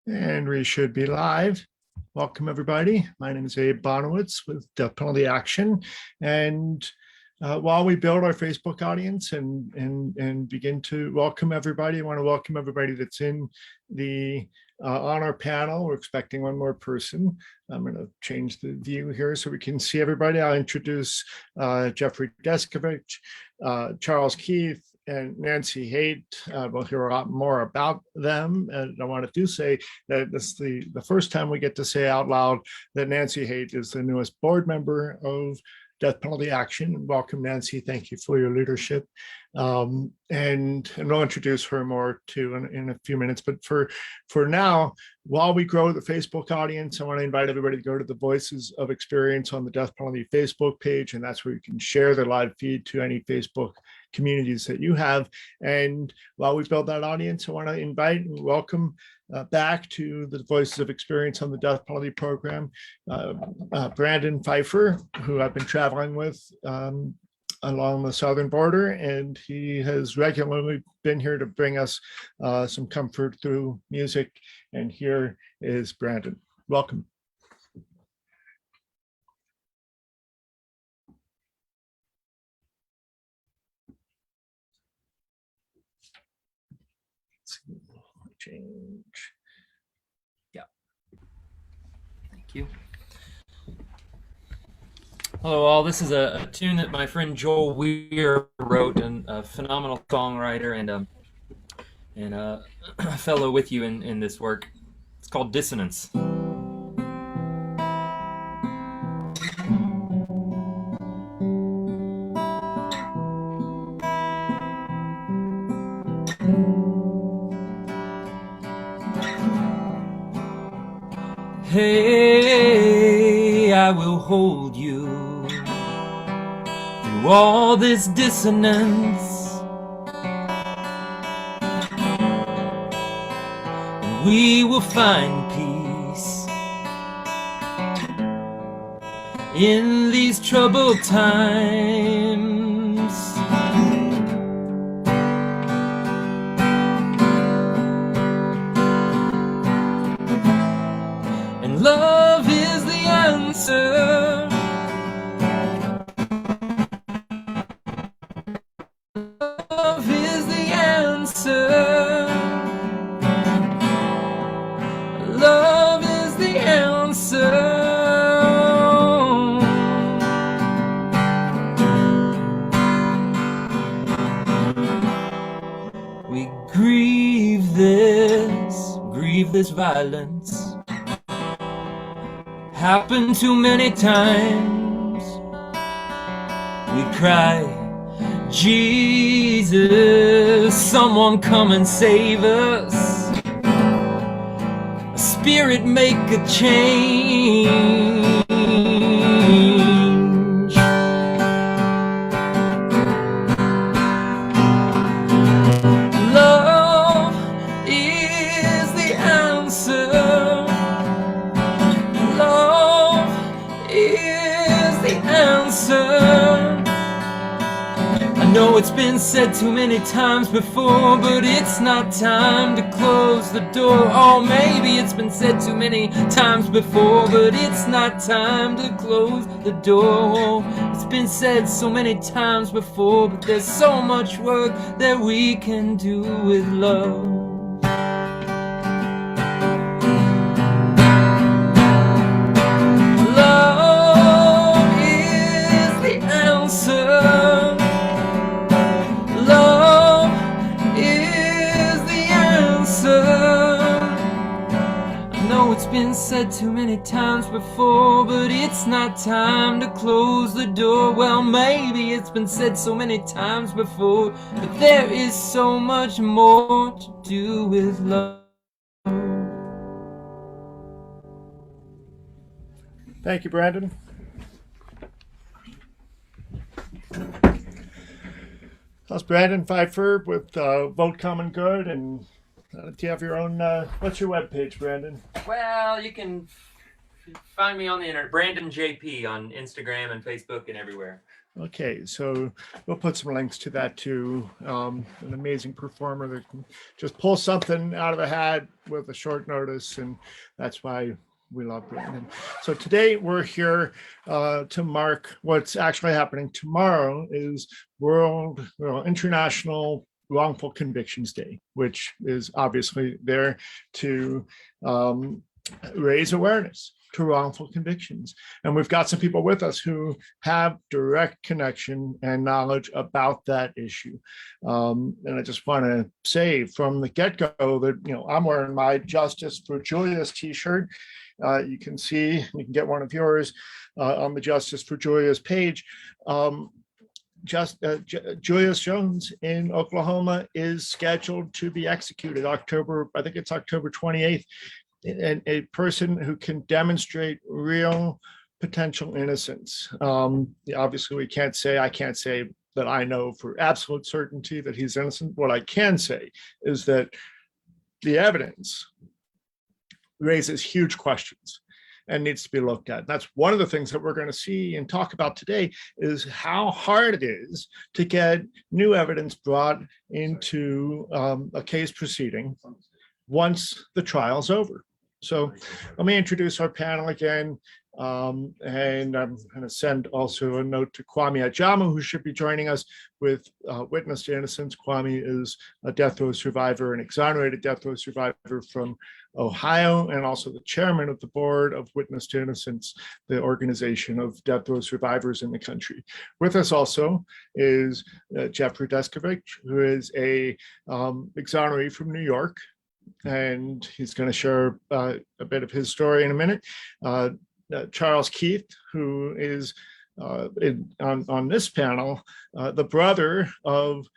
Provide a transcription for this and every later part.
And we should be live. Welcome, everybody. My name is Abe Bonowitz with Death Penalty Action. And while we build our Facebook audience and begin to welcome everybody, I want to welcome everybody that's in the on our panel. We're expecting one more person. I'm going to change the view here so we can see everybody. I'll introduce Jeffrey Deskovich, Charles Keith, and Nancy Haight. We'll hear a lot more about them. And I wanted to say that this is the first time we get to say out loud that Nancy Haight is the newest board member of Death Penalty Action. Welcome, Nancy. Thank you for your leadership. And we'll introduce her more too in a few minutes. But for now, while we grow the Facebook audience, I want to invite everybody to go to the Voices of Experience on the Death Penalty Facebook page, and that's where you can share the live feed to any Facebook communities that you have. And while we build that audience, I want to invite and welcome back to the Voices of Experience on the Death Penalty program, Brandon Pfeiffer, who I've been traveling with along the southern border, and he has regularly been here to bring us some comfort through music. And here is Brandon. Welcome. Change. Yeah. Thank you. Hello, all. This is a tune that my friend Joel Weir wrote, and a phenomenal songwriter and a fellow with you in this work. It's called Dissonance. Hey, I will hold you through all this dissonance, and we will find peace in these troubled times. Love is the answer. Love is the answer. Love is the answer. We grieve this violence. Happened too many times. We cry, Jesus, someone come and save us. A spirit make a change. Love is the answer. I know it's been said too many times before, but it's not time to close the door. Or maybe it's been said too many times before, but it's not time to close the door. It's been said so many times before, but there's so much work that we can do with love. It's been said too many times before, but it's not time to close the door. Well, maybe it's been said so many times before, but there is so much more to do with love. Thank you, Brandon. That's Brandon Pfeiffer with Vote Common Good. And do you have your own, what's your webpage, Brandon? Well, you can find me on the internet, Brandon JP, on Instagram and Facebook and everywhere. Okay, so we'll put some links to that too. An amazing performer that can just pull something out of a hat with a short notice, and that's why we love Brandon. So today we're here to mark what's actually happening tomorrow is International Wrongful Convictions Day, which is obviously there to raise awareness to wrongful convictions. And we've got some people with us who have direct connection and knowledge about that issue. And I just want to say from the get-go that, I'm wearing my Justice for Julius t-shirt. You can get one of yours on the Justice for Julius page. Julius Jones in Oklahoma is scheduled to be executed October 28th. And a person who can demonstrate real potential innocence. Obviously, I can't say that I know for absolute certainty that he's innocent. What I can say is that the evidence raises huge questions and needs to be looked at. That's one of the things that we're going to see and talk about today is how hard it is to get new evidence brought into a case proceeding once the trial's over. So let me introduce our panel again. And I'm going to send also a note to Kwame Ajamu, who should be joining us with Witness to Innocence. Kwame is a death row survivor, an exonerated death row survivor from Ohio, and also the chairman of the board of Witness to Innocence, the organization of death row survivors in the country. With us also is Jeffrey Deskovich, who is a exoneree from New York, and he's going to share a bit of his story in a minute. Charles Keith, who is on this panel, the brother of,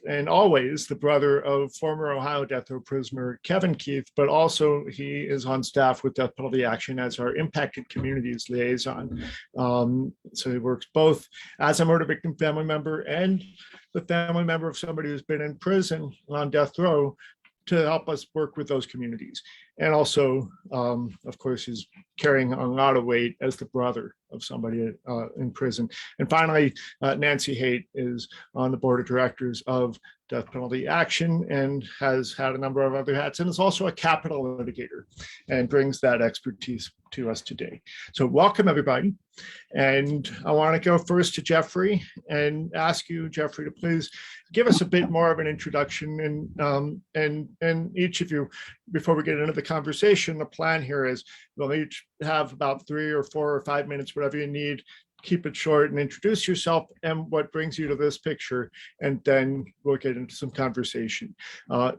and always the brother of former Ohio death row prisoner Kevin Keith, but also he is on staff with Death Penalty Action as our Impacted Communities Liaison. So he works both as a murder victim family member and the family member of somebody who's been in prison on death row to help us work with those communities. And also, of course, he's carrying a lot of weight as the brother of somebody in prison. And finally, Nancy Haight is on the board of directors of Death Penalty Action and has had a number of other hats and is also a capital litigator and brings that expertise to us today. So welcome, everybody. And I want to go first to Jeffrey and ask you, Jeffrey, to please give us a bit more of an introduction. And each of you, before we get into the conversation, the plan here is we'll each have about 3 or 4 or 5 minutes, whatever you need. Keep it short and introduce yourself and what brings you to this picture, and then we'll get into some conversation.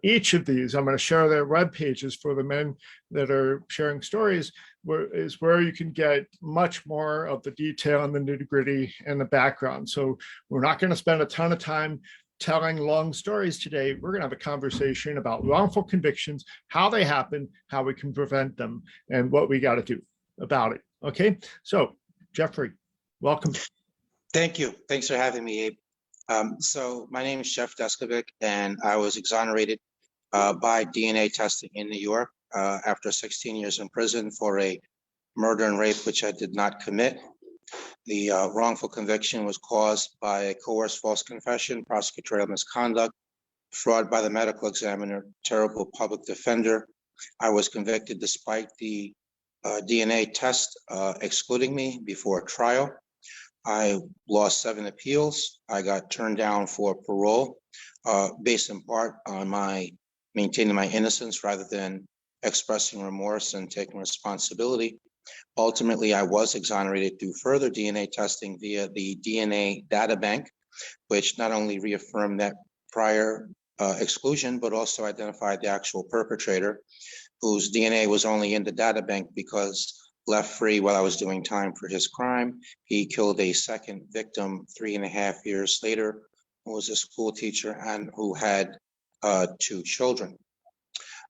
Each of these, I'm going to share their web pages for the men that are sharing stories, where you can get much more of the detail and the nitty-gritty and the background. So we're not going to spend a ton of time telling long stories today. We're going to have a conversation about wrongful convictions, how they happen, how we can prevent them, and what we got to do about it. Okay, so Jeffrey, welcome. Thank you. Thanks for having me, Abe. So my name is Jeff Deskovich, and I was exonerated by DNA testing in New York after 16 years in prison for a murder and rape, which I did not commit. The wrongful conviction was caused by a coerced false confession, prosecutorial misconduct, fraud by the medical examiner, terrible public defender. I was convicted despite the DNA test excluding me before trial. I lost 7 appeals. I got turned down for parole, based in part on my maintaining my innocence rather than expressing remorse and taking responsibility. Ultimately, I was exonerated through further DNA testing via the DNA data bank, which not only reaffirmed that prior exclusion, but also identified the actual perpetrator, whose DNA was only in the data bank because left free while I was doing time for his crime. He killed a second victim 3.5 years later, who was a school teacher and who had 2 children.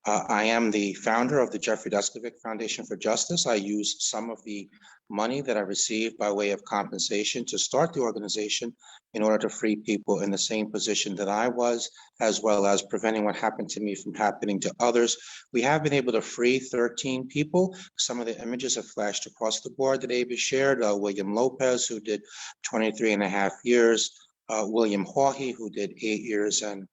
I am the founder of the Jeffrey Deskovic Foundation for Justice. I used some of the money that I received by way of compensation to start the organization in order to free people in the same position that I was, as well as preventing what happened to me from happening to others. We have been able to free 13 people. Some of the images have flashed across the board that Abe has shared. William Lopez, who did 23 and a half years. William Hawley, who did 8 years and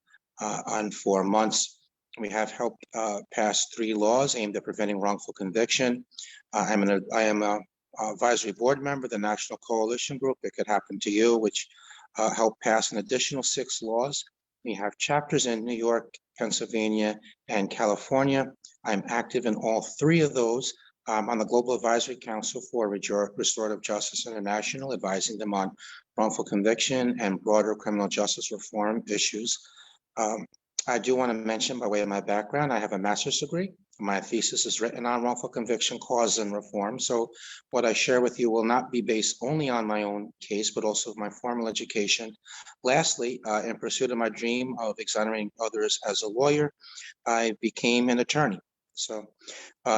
4 months. We have helped pass 3 laws aimed at preventing wrongful conviction. I am a advisory board member of the National Coalition Group, It Could Happen to You, which helped pass an additional 6 laws. We have chapters in New York, Pennsylvania, and California. I'm active in all 3 of those. On the Global Advisory Council for Restorative Justice International, advising them on wrongful conviction and broader criminal justice reform issues. I do want to mention, by way of my background, I have a master's degree. My thesis is written on wrongful conviction cause and reform. So what I share with you will not be based only on my own case, but also my formal education. Lastly, in pursuit of my dream of exonerating others as a lawyer, I became an attorney. So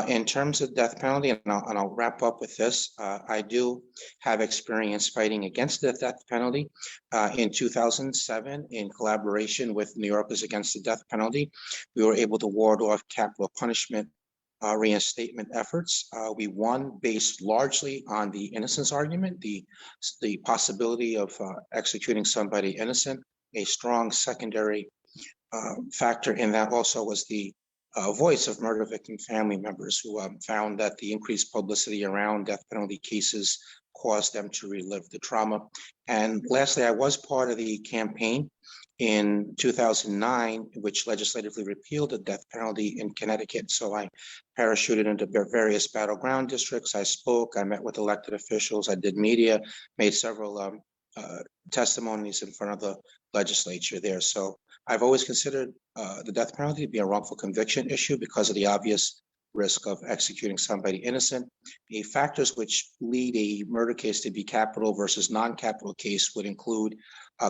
in terms of death penalty, and I'll wrap up with this, I do have experience fighting against the death penalty. In 2007, in collaboration with New Yorkers Against the Death Penalty, we were able to ward off capital punishment reinstatement efforts. We won based largely on the innocence argument, the possibility of executing somebody innocent. A strong secondary factor in that also was the voice of murder victim family members who found that the increased publicity around death penalty cases caused them to relive the trauma. And lastly, I was part of the campaign in 2009, which legislatively repealed the death penalty in Connecticut. So I parachuted into various battleground districts. I spoke, I met with elected officials, I did media, made several testimonies in front of the legislature there. So I've always considered the death penalty to be a wrongful conviction issue because of the obvious risk of executing somebody innocent. The factors which lead a murder case to be capital versus non-capital case would include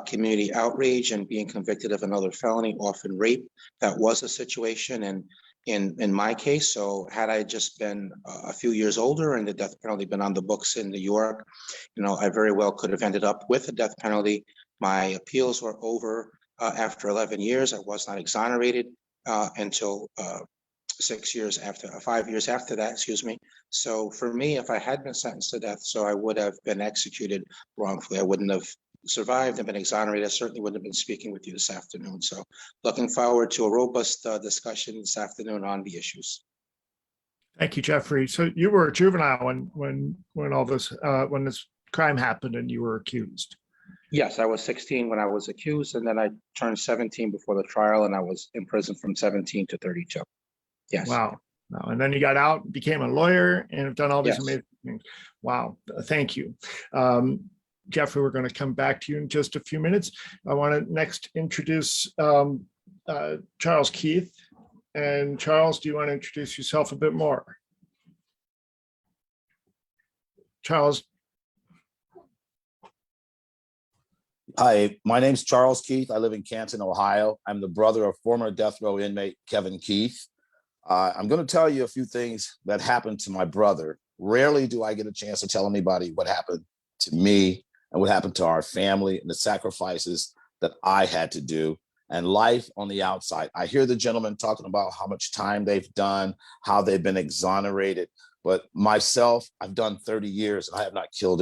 community outrage and being convicted of another felony, often rape. That was a situation and in my case. So had I just been a few years older and the death penalty been on the books in New York, I very well could have ended up with a death penalty. My appeals were over after 11 years. I was not exonerated until 5 years after that, excuse me. So for me, if I had been sentenced to death, so I would have been executed wrongfully. I wouldn't have survived and been exonerated. I certainly wouldn't have been speaking with you this afternoon. So looking forward to a robust discussion this afternoon on the issues. Thank you, Jeffrey. So you were a juvenile when all this when this crime happened and you were accused. Yes, I was 16 when I was accused, and then I turned 17 before the trial, and I was in prison from 17 to 32. Yes. Wow. And then you got out, became a lawyer, and have done all these amazing things. Wow. Thank you. Jeffrey, we're going to come back to you in just a few minutes. I want to next introduce Charles Keith. And Charles, do you want to introduce yourself a bit more? Charles. Hi, my name's Charles Keith. I live in Canton, Ohio. I'm the brother of former death row inmate Kevin Keith. I'm going to tell you a few things that happened to my brother. Rarely do I get a chance to tell anybody what happened to me and what happened to our family and the sacrifices that I had to do and life on the outside. I hear the gentleman talking about how much time they've done, how they've been exonerated. But myself, I've done 30 years and I have not killed anyone.